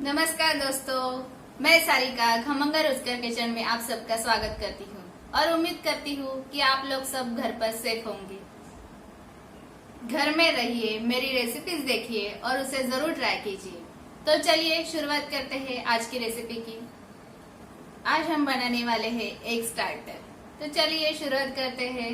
नमस्कार दोस्तों, मैं सारिका खमंगा रुचकर किचन में आप सबका स्वागत करती हूँ और उम्मीद करती हूँ कि आप लोग सब घर पर सेफ होंगे। घर में रहिए, मेरी रेसिपीज देखिए और उसे जरूर ट्राई कीजिए। तो चलिए शुरुआत करते हैं आज की रेसिपी की। आज हम बनाने वाले हैं एग स्टार्टर। तो चलिए शुरुआत करते हैं।